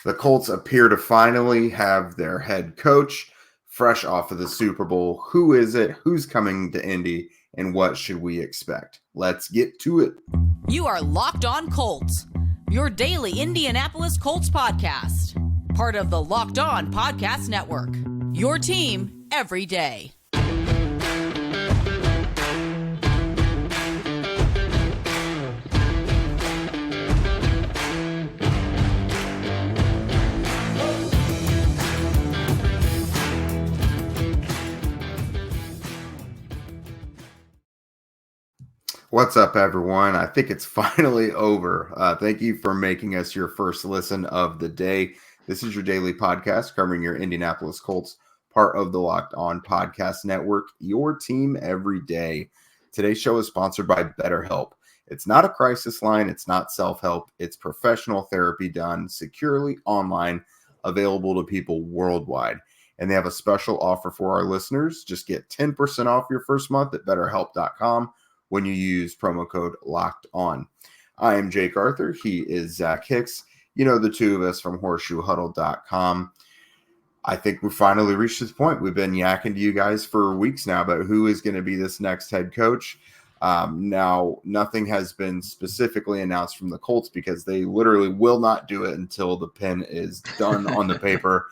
The Colts appear to finally have their head coach fresh off of the Super Bowl. Who is it? Who's coming to Indy? And what should we expect? Let's get to it. You are Locked On Colts, your daily Indianapolis Colts podcast. Part of the Locked On Podcast Network, your team every day. What's up, everyone? I think it's finally over. Thank you for making us your first listen of the day. This is your daily podcast covering your Indianapolis Colts, part of the Locked On Podcast Network, your team every day. Today's show is sponsored by BetterHelp. It's not a crisis line. It's not self-help. It's professional therapy done securely online, available to people worldwide. And they have a special offer for our listeners. Just get 10% off your first month at BetterHelp.com. when you use promo code Locked On. I am Jake Arthur. He is Zach Hicks. You know, the two of us from horseshoehuddle.com. I think we finally reached this point. We've been yakking to you guys for weeks now about who is going to be this next head coach. Now, nothing has been specifically announced from the Colts because they literally will not do it until the pen is done on the paper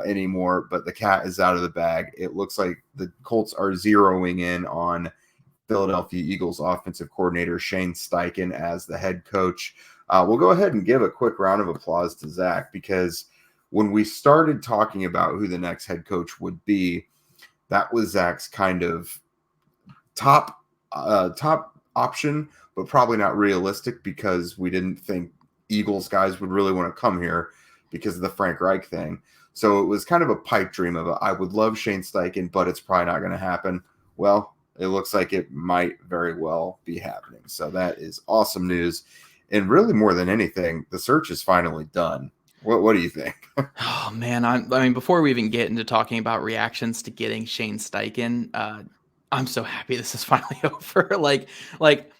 anymore. But the cat is out of the bag. It looks like the Colts are zeroing in on Philadelphia Eagles offensive coordinator Shane Steichen as the head coach. We'll go ahead and give a quick round of applause to Zach, because when we started talking about who the next head coach would be, that was Zach's kind of top option, but probably not realistic because we didn't think Eagles guys would really want to come here because of the Frank Reich thing. So it was kind of a pipe dream of I would love Shane Steichen, but it's probably not going to happen. Well, it looks like it might very well be happening. So that is awesome news. And really, more than anything, the search is finally done. What do you think? Oh, man. I mean, before we even get into talking about reactions to getting Shane Steichen, I'm so happy this is finally over. Like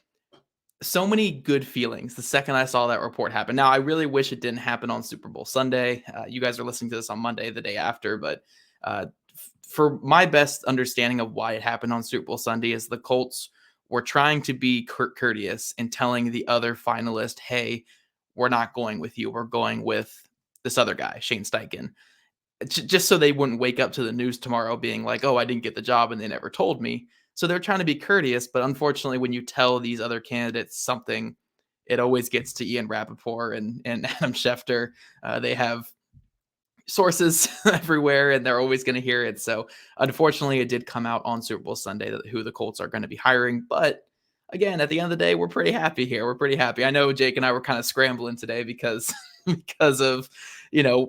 so many good feelings the second I saw that report happen. Now, I really wish it didn't happen on Super Bowl Sunday. You guys are listening to this on Monday, the day after, but for my best understanding of why it happened on Super Bowl Sunday is the Colts were trying to be courteous and telling the other finalist, hey, we're not going with you. We're going with this other guy, Shane Steichen, just so they wouldn't wake up to the news tomorrow being like, oh, I didn't get the job and they never told me. So they're trying to be courteous. But unfortunately, when you tell these other candidates something, it always gets to Ian Rappaport and Adam Schefter. They have sources everywhere and they're always going to hear it. So unfortunately it did come out on Super Bowl Sunday that who the Colts are going to be hiring. But again, at the end of the day, we're pretty happy here. We're pretty happy. I know Jake and I were kind of scrambling today because of,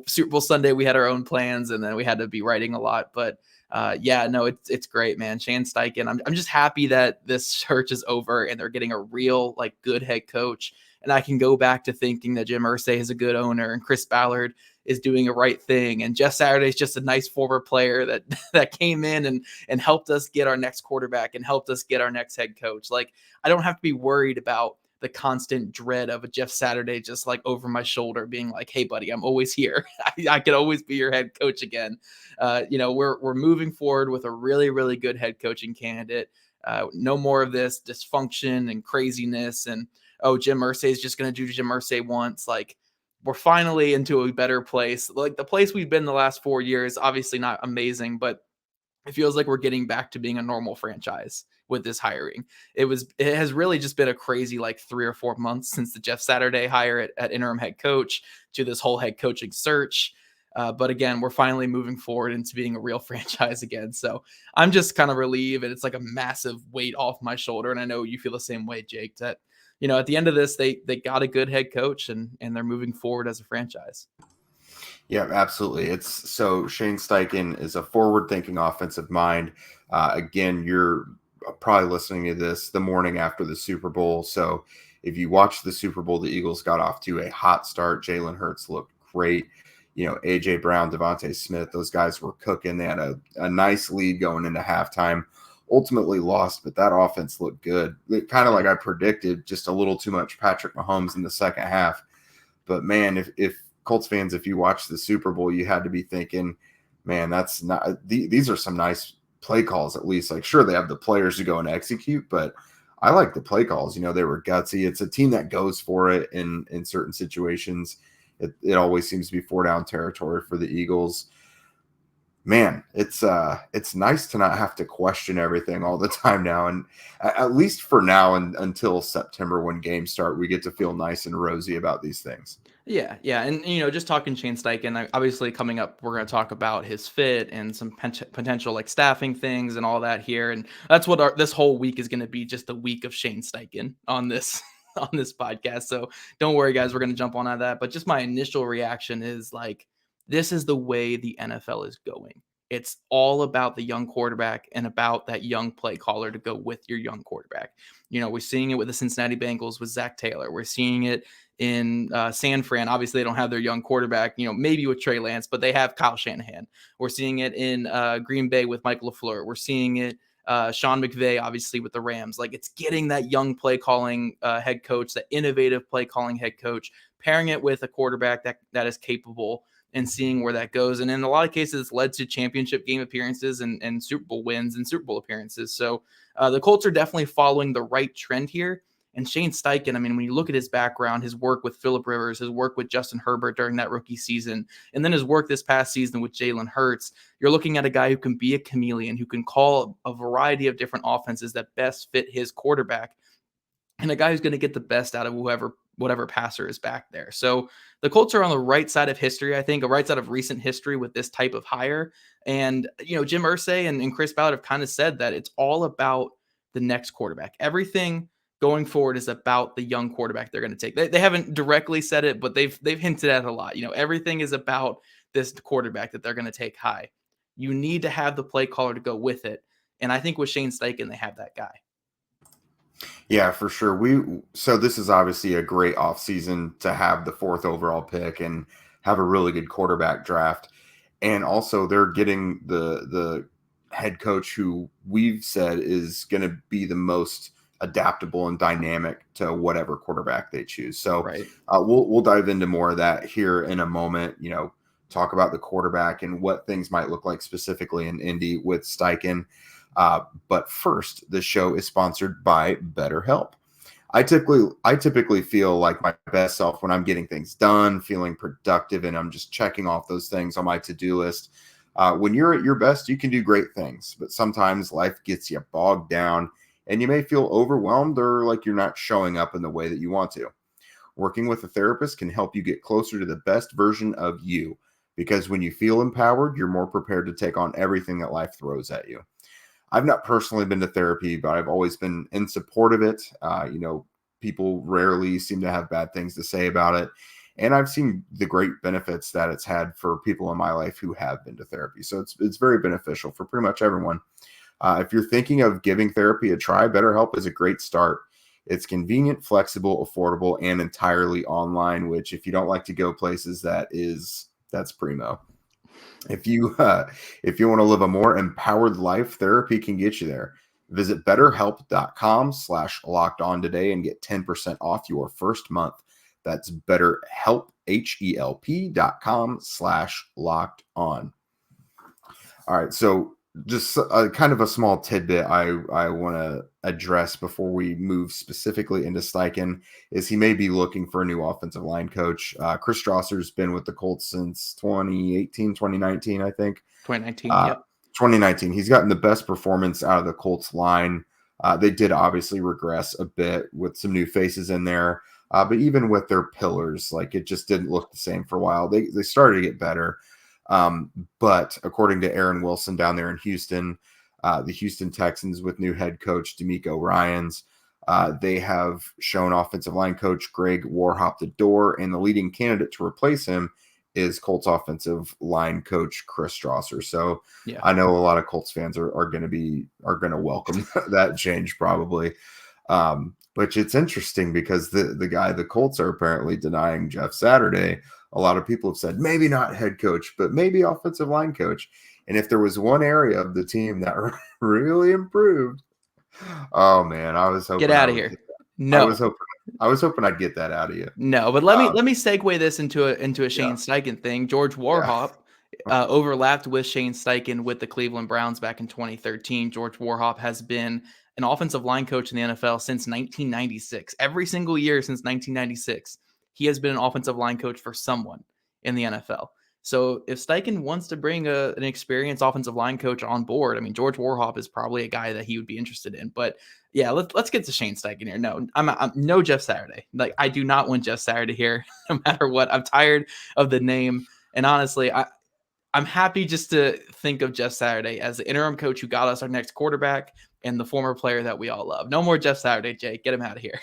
Super Bowl Sunday, we had our own plans and then we had to be writing a lot, but it's great, man. Shane Steichen. I'm just happy that this search is over and they're getting a real that good head coach. And I can go back to thinking that Jim Irsay is a good owner and Chris Ballard is doing a right thing. And Jeff Saturday is just a nice forward player that came in and helped us get our next quarterback and helped us get our next head coach. I don't have to be worried about the constant dread of a Jeff Saturday just over my shoulder being like, hey, buddy, I'm always here. I could always be your head coach again. We're moving forward with a really, really good head coaching candidate. No more of this dysfunction and craziness and, oh, Jim Irsay is just going to do Jim Irsay once. We're finally into a better place. The place we've been the last 4 years, obviously not amazing, but it feels like we're getting back to being a normal franchise with this hiring. It has really just been a crazy 3 or 4 months since the Jeff Saturday hire at interim head coach to this whole head coaching search. But again, we're finally moving forward into being a real franchise again. So I'm just kind of relieved, and it's like a massive weight off my shoulder. And I know you feel the same way, Jake, that at the end of this, they got a good head coach and they're moving forward as a franchise. Yeah, absolutely. So Shane Steichen is a forward-thinking offensive mind. Again, you're probably listening to this the morning after the Super Bowl. So if you watch the Super Bowl, the Eagles got off to a hot start. Jalen Hurts looked great. A.J. Brown, Devontae Smith, those guys were cooking. They had a nice lead going into halftime. Ultimately lost, but that offense looked good. Kind of like I predicted, just a little too much Patrick Mahomes in the second half. But man, if Colts fans, if you watched the Super Bowl, you had to be thinking, man, that's not these are some nice play calls. At least, like, sure, they have the players to go and execute, but I like the play calls. They were gutsy. It's a team that goes for it in certain situations. It always seems to be 4-down territory for the Eagles. Man, it's nice to not have to question everything all the time now, and at least for now and until September when games start, we get to feel nice and rosy about these things. Yeah, yeah, and just talking Shane Steichen, obviously coming up, we're going to talk about his fit and some potential like staffing things and all that here, and that's what this whole week is going to be, just a week of Shane Steichen on this on this podcast. So don't worry, guys, we're going to jump on that. But just my initial reaction is like, this is the way the NFL is going. It's all about the young quarterback and about that young play caller to go with your young quarterback. We're seeing it with the Cincinnati Bengals with Zach Taylor. We're seeing it in San Fran. Obviously, they don't have their young quarterback, maybe with Trey Lance, but they have Kyle Shanahan. We're seeing it in Green Bay with Mike LaFleur. We're seeing it Sean McVay, obviously, with the Rams. Like, it's getting that young play calling head coach, that innovative play calling head coach, pairing it with a quarterback that is capable, and seeing where that goes. And in a lot of cases, it's led to championship game appearances and Super Bowl wins and Super Bowl appearances. So the Colts are definitely following the right trend here. And Shane Steichen, I mean, when you look at his background, his work with Phillip Rivers, his work with Justin Herbert during that rookie season, and then his work this past season with Jalen Hurts, you're looking at a guy who can be a chameleon, who can call a variety of different offenses that best fit his quarterback, and a guy who's going to get the best out of whatever passer is back there. So the Colts are on the right side of history, I think, a right side of recent history with this type of hire. And, Jim Irsay and Chris Ballard have kind of said that it's all about the next quarterback. Everything going forward is about the young quarterback they're going to take. They haven't directly said it, but they've hinted at it a lot. Everything is about this quarterback that they're going to take high. You need to have the play caller to go with it. And I think with Shane Steichen, they have that guy. Yeah, for sure. So this is obviously a great offseason to have the 4th overall pick and have a really good quarterback draft. And also they're getting the head coach who we've said is going to be the most adaptable and dynamic to whatever quarterback they choose. So right. We'll dive into more of that here in a moment, talk about the quarterback and what things might look like specifically in Indy with Steichen. But first, the show is sponsored by BetterHelp. I typically feel like my best self when I'm getting things done, feeling productive, and I'm just checking off those things on my to-do list. When you're at your best, you can do great things, but sometimes life gets you bogged down and you may feel overwhelmed or like you're not showing up in the way that you want to. Working with a therapist can help you get closer to the best version of you, because when you feel empowered, you're more prepared to take on everything that life throws at you. I've not personally been to therapy, but I've always been in support of it. People rarely seem to have bad things to say about it. And I've seen the great benefits that it's had for people in my life who have been to therapy. So it's very beneficial for pretty much everyone. If you're thinking of giving therapy a try, BetterHelp is a great start. It's convenient, flexible, affordable, and entirely online, which if you don't like to go places, that's primo. If you want to live a more empowered life, therapy can get you there. Visit betterhelp.com/lockedon today and get 10% off your first month. That's BetterHelp, HELP.com/lockedon. All right. So just kind of a small tidbit I want to address before we move specifically into Steichen is he may be looking for a new offensive line coach. Chris Strasser's been with the Colts since 2019, I think. 2019, yep. 2019. He's gotten the best performance out of the Colts line. They did obviously regress a bit with some new faces in there. But even with their pillars, like it just didn't look the same for a while. They started to get better. But according to Aaron Wilson down there in Houston, the Houston Texans with new head coach DeMeco Ryans, they have shown offensive line coach Greg Warhop the door, and the leading candidate to replace him is Colts offensive line coach Chris Strasser. So yeah. I know a lot of Colts fans are going to welcome that change probably. Which it's interesting because the guy the Colts are apparently denying, Jeff Saturday, a lot of people have said maybe not head coach, but maybe offensive line coach. And if there was one area of the team that really improved, oh man, I was hoping. Get out of here. No. I was hoping I was hoping I'd get that out of you. No, but let me segue this into a Shane Steichen thing. George Warhop overlapped with Shane Steichen with the Cleveland Browns back in 2013. George Warhop has been an offensive line coach in the NFL since 1996. Every single year since 1996, he has been an offensive line coach for someone in the NFL. So if Steichen wants to bring an experienced offensive line coach on board, I mean, George Warhop is probably a guy that he would be interested in. But yeah, let's get to Shane Steichen here. No, I'm no Jeff Saturday. Like, I do not want Jeff Saturday here, no matter what. I'm tired of the name, and honestly, I'm happy just to think of Jeff Saturday as the interim coach who got us our next quarterback and the former player that we all love. No more Jeff Saturday, Jake. Get him out of here.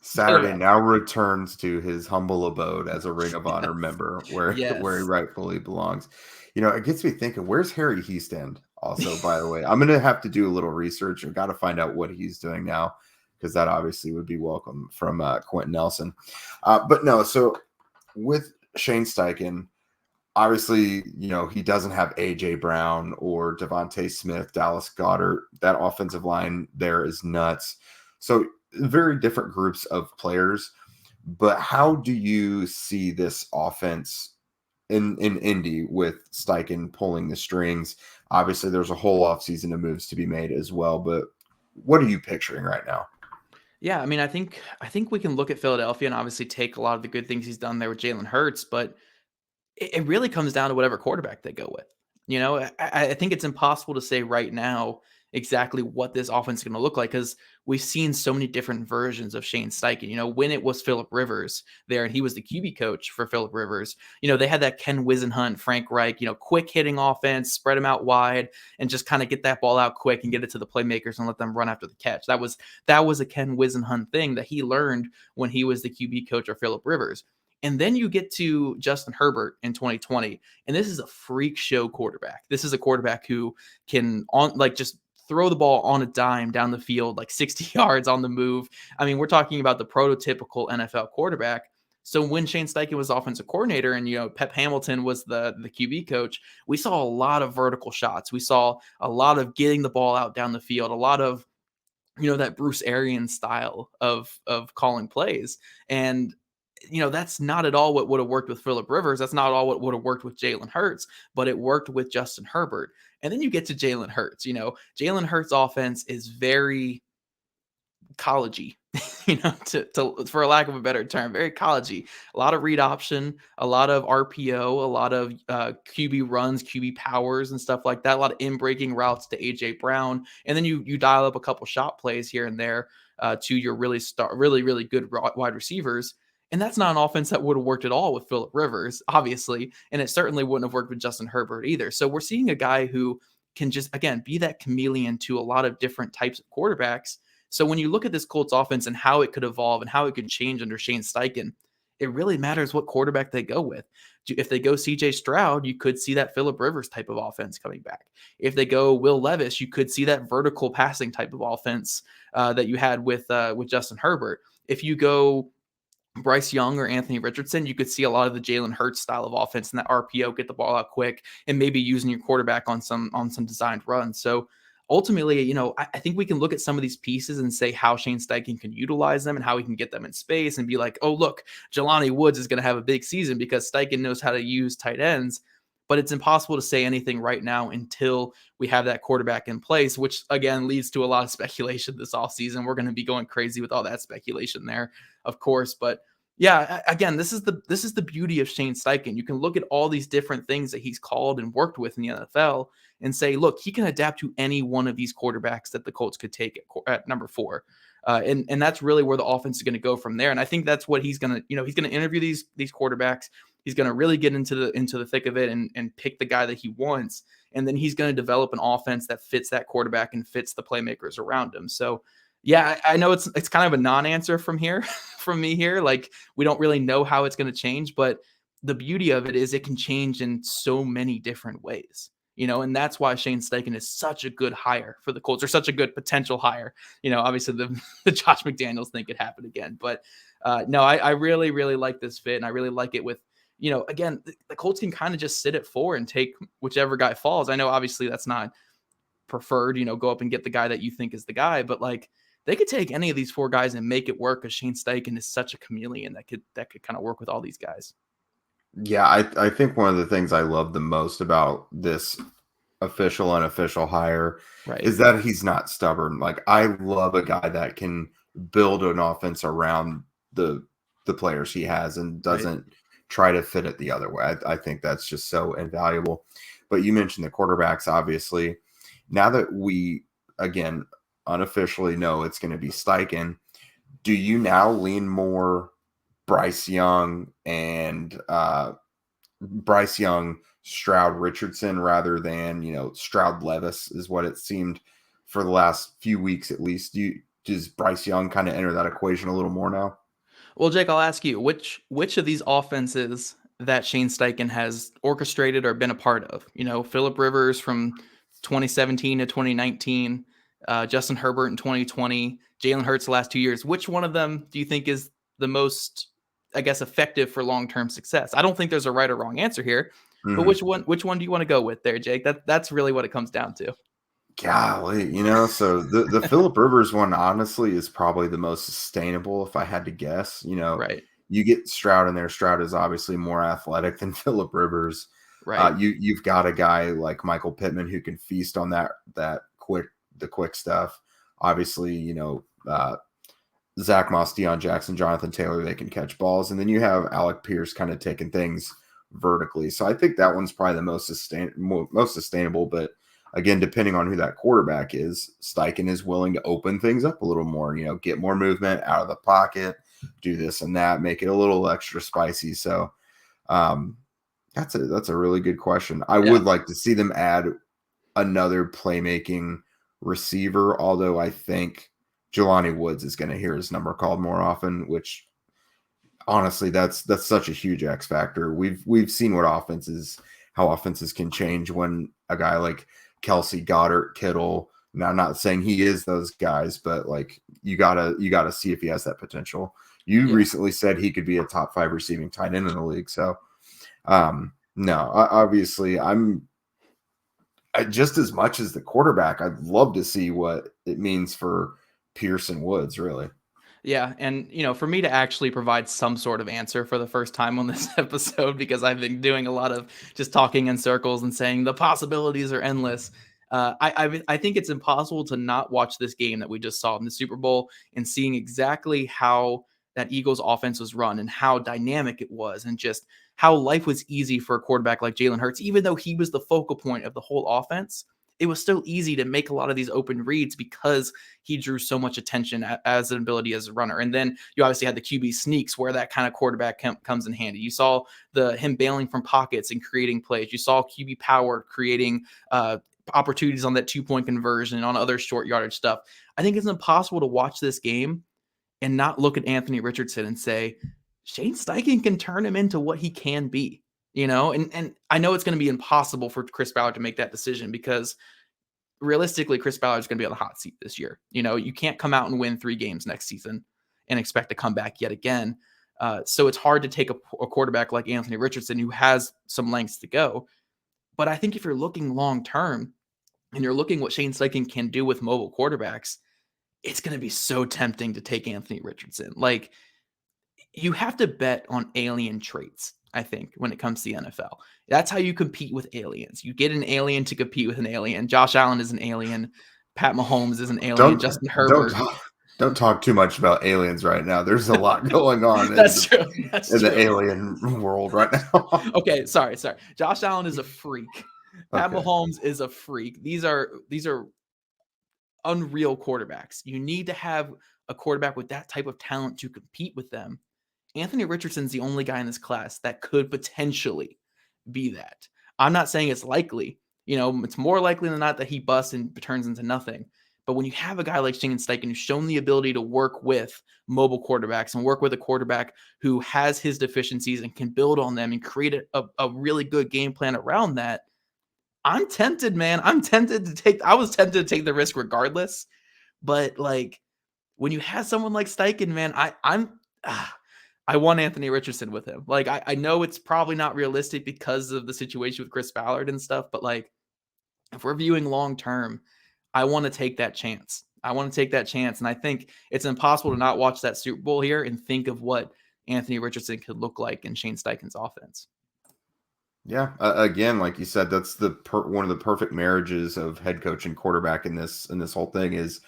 Saturday now returns to his humble abode as a Ring of Honor member where he rightfully belongs. You know, it gets me thinking, where's Harry Heastand? Also, by the way, I'm going to have to do a little research. I've got to find out what he's doing now, because that obviously would be welcome from Quentin Nelson. But no, so with Shane Steichen, obviously, you know, he doesn't have A.J. Brown or Devontae Smith, Dallas Goedert. That offensive line there is nuts. So very different groups of players. But how do you see this offense in Indy with Steichen pulling the strings? Obviously, there's a whole offseason of moves to be made as well. But what are you picturing right now? Yeah, I mean, I think we can look at Philadelphia and obviously take a lot of the good things he's done there with Jalen Hurts, but it really comes down to whatever quarterback they go with. You know, I think it's impossible to say right now exactly what this offense is going to look like, because we've seen so many different versions of Shane Steichen. You know, when it was Phillip Rivers there and he was the QB coach for Phillip Rivers, you know, they had that Ken Wisenhunt, Frank Reich, you know, quick hitting offense, spread them out wide and just kind of get that ball out quick and get it to the playmakers and let them run after the catch. That was a Ken Wisenhunt thing that he learned when he was the QB coach for Phillip Rivers. And then you get to Justin Herbert in 2020, and this is a freak show quarterback. This is a quarterback who can just throw the ball on a dime down the field, like 60 yards on the move. I mean, we're talking about the prototypical NFL quarterback. So when Shane Steichen was offensive coordinator and, you know, Pep Hamilton was the QB coach, we saw a lot of vertical shots. We saw a lot of getting the ball out down the field, a lot of, you know, that Bruce Arians style of calling plays. And you know, that's not at all what would have worked with Phillip Rivers. That's not all what would have worked with Jalen Hurts, but it worked with Justin Herbert. And then you get to Jalen Hurts. You know, Jalen Hurts' offense is very collegey, you know, to for a lack of a better term, very collegey. A lot of read option, a lot of RPO, a lot of QB runs, QB powers, and stuff like that. A lot of in-breaking routes to AJ Brown, and then you dial up a couple shot plays here and there to your really good wide receivers. And that's not an offense that would have worked at all with Phillip Rivers, obviously. And it certainly wouldn't have worked with Justin Herbert either. So we're seeing a guy who can just, again, be that chameleon to a lot of different types of quarterbacks. So when you look at this Colts offense and how it could evolve and how it could change under Shane Steichen, it really matters what quarterback they go with. If they go CJ Stroud, you could see that Phillip Rivers type of offense coming back. If they go Will Levis, you could see that vertical passing type of offense that you had with Justin Herbert. If you go Bryce Young or Anthony Richardson, you could see a lot of the Jalen Hurts style of offense and that RPO, get the ball out quick, and maybe using your quarterback on some designed runs. So ultimately, you know, I think we can look at some of these pieces and say how Shane Steichen can utilize them and how he can get them in space and be like, oh, look, Jelani Woods is going to have a big season because Steichen knows how to use tight ends. But it's impossible to say anything right now until we have that quarterback in place, which again leads to a lot of speculation this offseason. We're going to be going crazy with all that speculation there, of course. But yeah, again, this is the beauty of Shane Steichen. You can look at all these different things that he's called and worked with in the NFL and say, look, he can adapt to any one of these quarterbacks that the Colts could take at number 4. And that's really where the offense is going to go from there. And I think that's what he's going to, you know, he's going to interview these quarterbacks. He's going to really get into the thick of it and pick the guy that he wants. And then he's going to develop an offense that fits that quarterback and fits the playmakers around him. So yeah, I know it's kind of a non-answer from me here. Like, we don't really know how it's going to change, but the beauty of it is it can change in so many different ways. You know, and that's why Shane Steichen is such a good hire for the Colts, or such a good potential hire. You know, obviously the Josh McDaniels thing could happen again, but no, I really, really like this fit, and I really like it with, you know, again, the Colts can kind of just sit at 4 and take whichever guy falls. I know obviously that's not preferred, you know, go up and get the guy that you think is the guy, but like, they could take any of these 4 guys and make it work, because Shane Steichen is such a chameleon that could kind of work with all these guys. Yeah, I think one of the things I love the most about this official unofficial hire Right. is that he's not stubborn. Like, I love a guy that can build an offense around the players he has and doesn't try to fit it the other way. I think that's just so invaluable. But you mentioned the quarterbacks, obviously. Now that we, again, unofficially know it's going to be Steichen, do you now lean more Bryce Young and Stroud Richardson rather than, Stroud Levis is what it seemed for the last few weeks at least? Does Bryce Young kind of enter that equation a little more now? Well, Jake, I'll ask you, which of these offenses that Shane Steichen has orchestrated or been a part of? Phillip Rivers from 2017 to 2019, Justin Herbert in 2020, Jalen Hurts the last 2 years. Which one of them do you think is the most, I guess, effective for long-term success? I don't think there's a right or wrong answer here, but which one do you want to go with there, Jake? That's really what it comes down to. Golly, so the Phillip Rivers one honestly is probably the most sustainable if I had to guess. Right. You get Stroud in there. Stroud is obviously more athletic than Phillip Rivers. Right. You've got a guy like Michael Pittman who can feast on the quick stuff. Obviously, Zach Moss, Deion Jackson, Jonathan Taylor, they can catch balls. And then you have Alec Pierce kind of taking things vertically. So I think that one's probably the most sustainable. But again, depending on who that quarterback is, Steichen is willing to open things up a little more, get more movement out of the pocket, do this and that, make it a little extra spicy. So that's a really good question. I would like to see them add another playmaking receiver, although I think Jelani Woods is going to hear his number called more often, which honestly, that's such a huge X factor. We've seen how offenses can change when a guy like Kelsey, Goddard, Kittle. Now, I'm not saying he is those guys, but like you gotta see if he has that potential. You recently said he could be a top 5 receiving tight end in the league. So, no, obviously just as much as the quarterback, I'd love to see what it means for Pierce and Woods, really. Yeah. And, for me to actually provide some sort of answer for the first time on this episode, because I've been doing a lot of just talking in circles and saying the possibilities are endless. I think it's impossible to not watch this game that we just saw in the Super Bowl and seeing exactly how that Eagles offense was run and how dynamic it was, and just how life was easy for a quarterback like Jalen Hurts. Even though he was the focal point of the whole offense, it was still easy to make a lot of these open reads because he drew so much attention as an ability as a runner. And then you obviously had the QB sneaks where that kind of quarterback comes in handy. You saw him bailing from pockets and creating plays. You saw QB power creating opportunities on that 2-point conversion, on other short yardage stuff. I think it's impossible to watch this game and not look at Anthony Richardson and say, Shane Steichen can turn him into what he can be. And I know it's going to be impossible for Chris Ballard to make that decision, because realistically, Chris Ballard is going to be on the hot seat this year. You can't come out and win 3 games next season and expect to come back yet again. So it's hard to take a quarterback like Anthony Richardson, who has some lengths to go. But I think if you're looking long-term and you're looking what Shane Steichen can do with mobile quarterbacks, it's going to be so tempting to take Anthony Richardson. Like, you have to bet on alien traits, I think, when it comes to the NFL. That's how you compete with aliens. You get an alien to compete with an alien. Josh Allen is an alien. Pat Mahomes is an alien. Justin Herbert. Don't talk too much about aliens right now. There's a lot going on in the alien world right now. Okay, sorry. Josh Allen is a freak. Pat Mahomes is a freak. These are unreal quarterbacks. You need to have a quarterback with that type of talent to compete with them. Anthony Richardson's the only guy in this class that could potentially be that. I'm not saying it's likely. It's more likely than not that he busts and turns into nothing. But when you have a guy like Shane Steichen, who's shown the ability to work with mobile quarterbacks and work with a quarterback who has his deficiencies and can build on them and create a really good game plan around that, I'm tempted, man. I was tempted to take the risk regardless. But like, when you have someone like Steichen, man, I want Anthony Richardson with him. Like, I know it's probably not realistic because of the situation with Chris Ballard and stuff, but like, if we're viewing long term, I want to take that chance. I want to take that chance. And I think it's impossible to not watch that Super Bowl here and think of what Anthony Richardson could look like in Shane Steichen's offense. Yeah, again, like you said, that's one of the perfect marriages of head coach and quarterback in this whole thing, is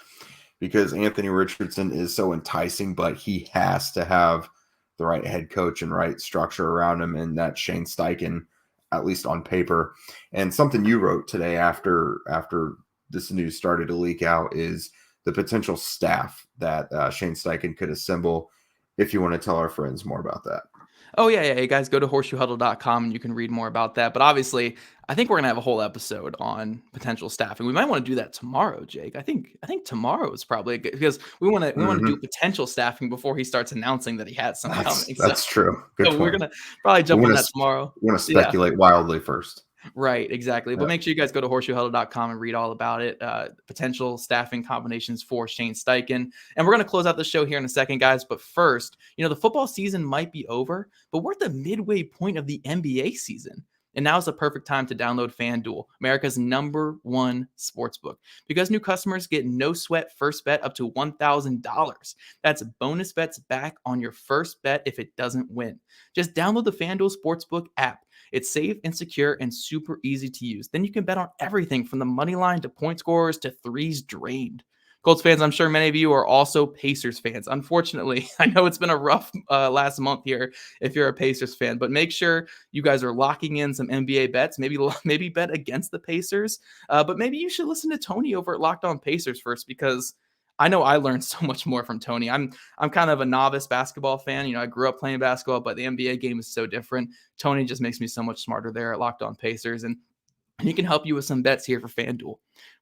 because Anthony Richardson is so enticing, but he has to have the right head coach and right structure around him, and that's Shane Steichen, at least on paper. And something you wrote today after this news started to leak out is the potential staff that Shane Steichen could assemble. If you want to tell our friends more about that. Oh, yeah. You guys go to horseshoehuddle.com and you can read more about that. But obviously, I think we're going to have a whole episode on potential staffing. We might want to do that tomorrow, Jake. I think tomorrow is probably good because we want to do potential staffing before he starts announcing that he has some coming. That's true. Good so we're going to probably jump on that tomorrow. We want to speculate wildly first. Right, exactly. But make sure you guys go to horseshoehuddle.com and read all about it. Potential staffing combinations for Shane Steichen. And we're going to close out the show here in a second, guys. But first, the football season might be over, but we're at the midway point of the NBA season. And now is the perfect time to download FanDuel, America's #1 sportsbook, because new customers get no sweat first bet up to $1,000. That's bonus bets back on your first bet if it doesn't win. Just download the FanDuel Sportsbook app. It's safe and secure and super easy to use. Then you can bet on everything from the money line to point scorers to threes drained. Colts fans, I'm sure many of you are also Pacers fans. Unfortunately, I know it's been a rough last month here if you're a Pacers fan, but make sure you guys are locking in some NBA bets. Maybe bet against the Pacers, but maybe you should listen to Tony over at Locked On Pacers first, because I know I learned so much more from Tony. I'm kind of a novice basketball fan. I grew up playing basketball, but the NBA game is so different. Tony just makes me so much smarter there at Locked On Pacers, and he can help you with some bets here for FanDuel.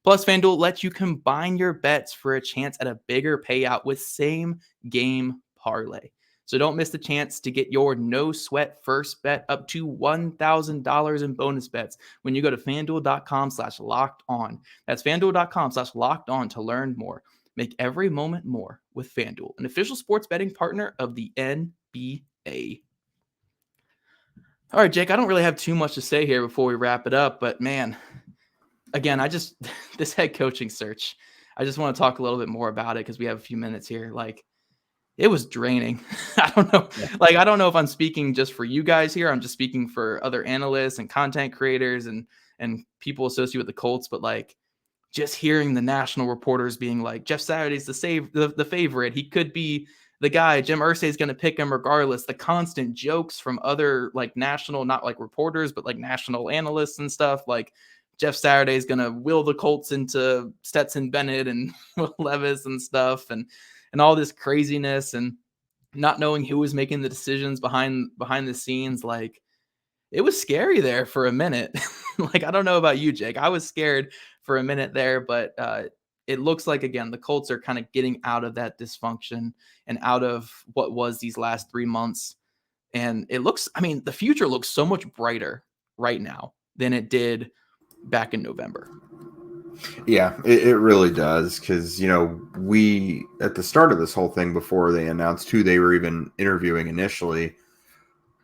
Plus, FanDuel lets you combine your bets for a chance at a bigger payout with same game parlay. So don't miss the chance to get your no sweat first bet up to $1,000 in bonus bets when you go to FanDuel.com/locked on. That's FanDuel.com/locked on to learn more. Make every moment more with FanDuel, an official sports betting partner of the NBA. All right, Jake, I don't really have too much to say here before we wrap it up, but man, again, this head coaching search, I just want to talk a little bit more about it because we have a few minutes here. It was draining. I don't know. I don't know if I'm speaking just for you guys here. I'm just speaking for other analysts and content creators and people associated with the Colts, but just hearing the national reporters being like, Jeff Saturday's the favorite. He could be the guy. Jim Irsay is going to pick him regardless. The constant jokes from other national, not reporters, but national analysts and stuff. Jeff Saturday is going to will the Colts into Stetson Bennett and Will Levis and stuff, and all this craziness and not knowing who was making the decisions behind the scenes. It was scary there for a minute. I don't know about you, Jake. I was scared for a minute there, but it looks like, again, the Colts are kind of getting out of that dysfunction and out of what was these last 3 months. And the future looks so much brighter right now than it did back in November. Yeah, it really does. Because, we, at the start of this whole thing, before they announced who they were even interviewing initially,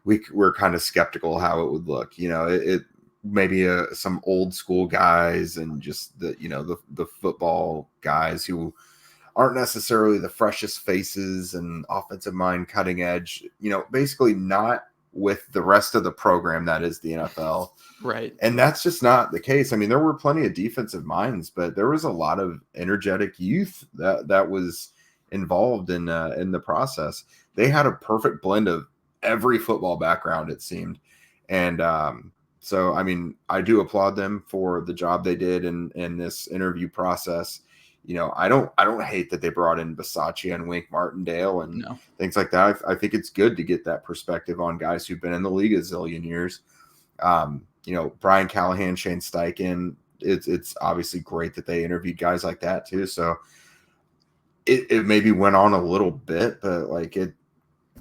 we were kind of skeptical how it would look. It maybe some old school guys and just the football guys who aren't necessarily the freshest faces and offensive mind, cutting edge, basically not with the rest of the program that is the NFL. Right. And that's just not the case. I mean, there were plenty of defensive minds, but there was a lot of energetic youth that was involved in the process. They had a perfect blend of every football background, it seemed. And so, I mean, I do applaud them for the job they did in this interview process. I don't hate that they brought in Bisaccia and Wink Martindale and things like that. I think it's good to get that perspective on guys who've been in the league a zillion years. Brian Callahan, Shane Steichen, it's obviously great that they interviewed guys like that too. So it maybe went on a little bit, but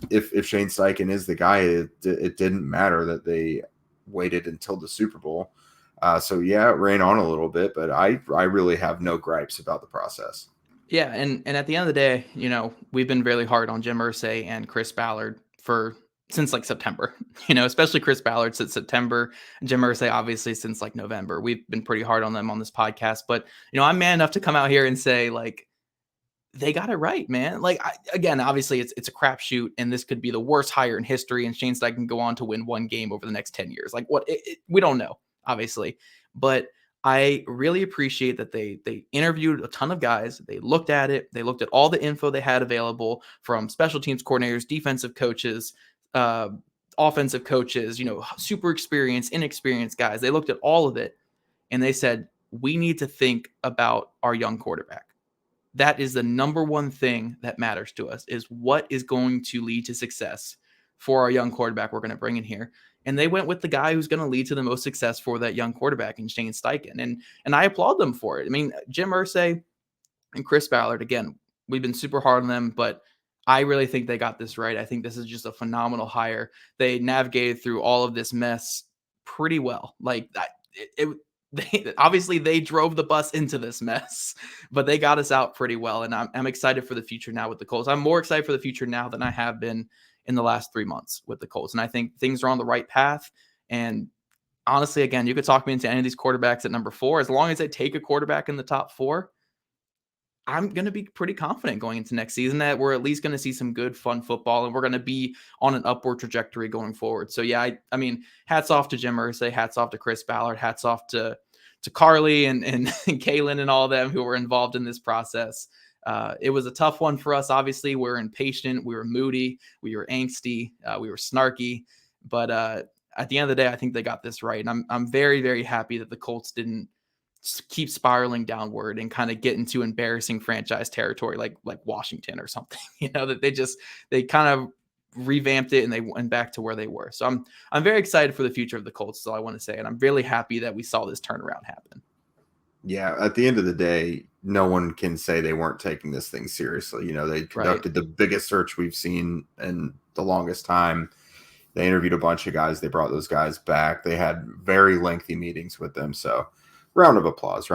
if Shane Steichen is the guy, it didn't matter that they waited until the Super Bowl. So yeah, it ran on a little bit, but I really have no gripes about the process. Yeah, and at the end of the day, we've been really hard on Jim Irsay and Chris Ballard since September. Especially Chris Ballard since September. Jim Irsay obviously since November. We've been pretty hard on them on this podcast, but I'm man enough to come out here and say they got it right, man. Like, again, obviously it's a crapshoot, and this could be the worst hire in history, and Shane Steichen can go on to win one game over the next 10 years. Like, we don't know, obviously. But I really appreciate that they interviewed a ton of guys. They looked at it. They looked at all the info they had available from special teams coordinators, defensive coaches, offensive coaches, super experienced, inexperienced guys. They looked at all of it, and they said, we need to think about our young quarterback. That is the number one thing that matters to us, is what is going to lead to success for our young quarterback we're going to bring in here. And they went with the guy who's going to lead to the most success for that young quarterback in Shane Steichen. And I applaud them for it. I mean, Jim Irsay and Chris Ballard, again, we've been super hard on them, but I really think they got this right. I think this is just a phenomenal hire. They navigated through all of this mess pretty well. Like, obviously they drove the bus into this mess, but they got us out pretty well. And I'm excited for the future now with the Colts. I'm more excited for the future now than I have been in the last 3 months with the Colts. And I think things are on the right path. And honestly, again, you could talk me into any of these quarterbacks at number 4. As long as they take a quarterback in the top 4, I'm going to be pretty confident going into next season that we're at least going to see some good, fun football, and we're going to be on an upward trajectory going forward. So, yeah, I mean, hats off to Jim Irsay, hats off to Chris Ballard, hats off to Carly and Kaylin and all of them who were involved in this process. It was a tough one for us. Obviously, we were impatient, we were moody, we were angsty, we were snarky. But at the end of the day, I think they got this right. And I'm very, very happy that the Colts didn't keep spiraling downward and kind of get into embarrassing franchise territory like Washington or something. That they kind of revamped it and they went back to where they were. So I'm very excited for the future of the Colts, is all I want to say. And I'm really happy that we saw this turnaround happen. Yeah, at the end of the day, no one can say they weren't taking this thing seriously. They conducted the biggest search we've seen in the longest time. They interviewed a bunch of guys. They brought those guys back. They had very lengthy meetings with them. So round of applause.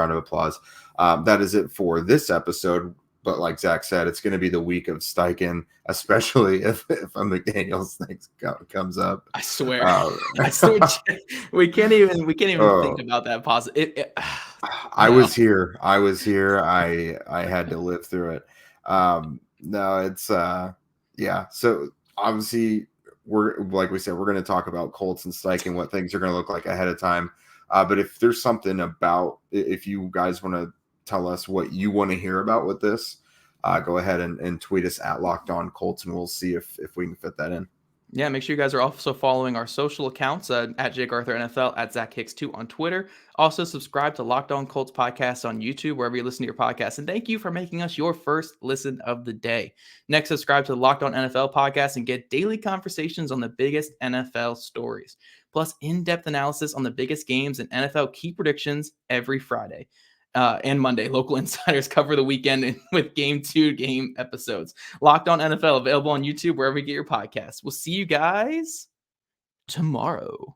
That is it for this episode. But like Zach said, it's going to be the week of Steichen, especially if a McDaniels thing comes up. I swear. We can't even think about that positive. I was here. I had to live through it. No, it's yeah. So obviously, we're like we said, we're going to talk about Colts and Steichen, what things are going to look like ahead of time. But if there's something about, if you guys want to tell us what you want to hear about with this, go ahead and tweet us at Locked On Colts, and we'll see if we can fit that in. Yeah, make sure you guys are also following our social accounts at Jake Arthur NFL, at Zach Hicks 2 on Twitter. Also, subscribe to Locked On Colts podcast on YouTube, wherever you listen to your podcast. And thank you for making us your first listen of the day. Next, subscribe to the Locked On NFL podcast and get daily conversations on the biggest NFL stories, plus in-depth analysis on the biggest games and NFL key predictions every Friday. And Monday, local insiders cover the weekend with game episodes. Locked On NFL, available on YouTube, wherever you get your podcasts. We'll see you guys tomorrow.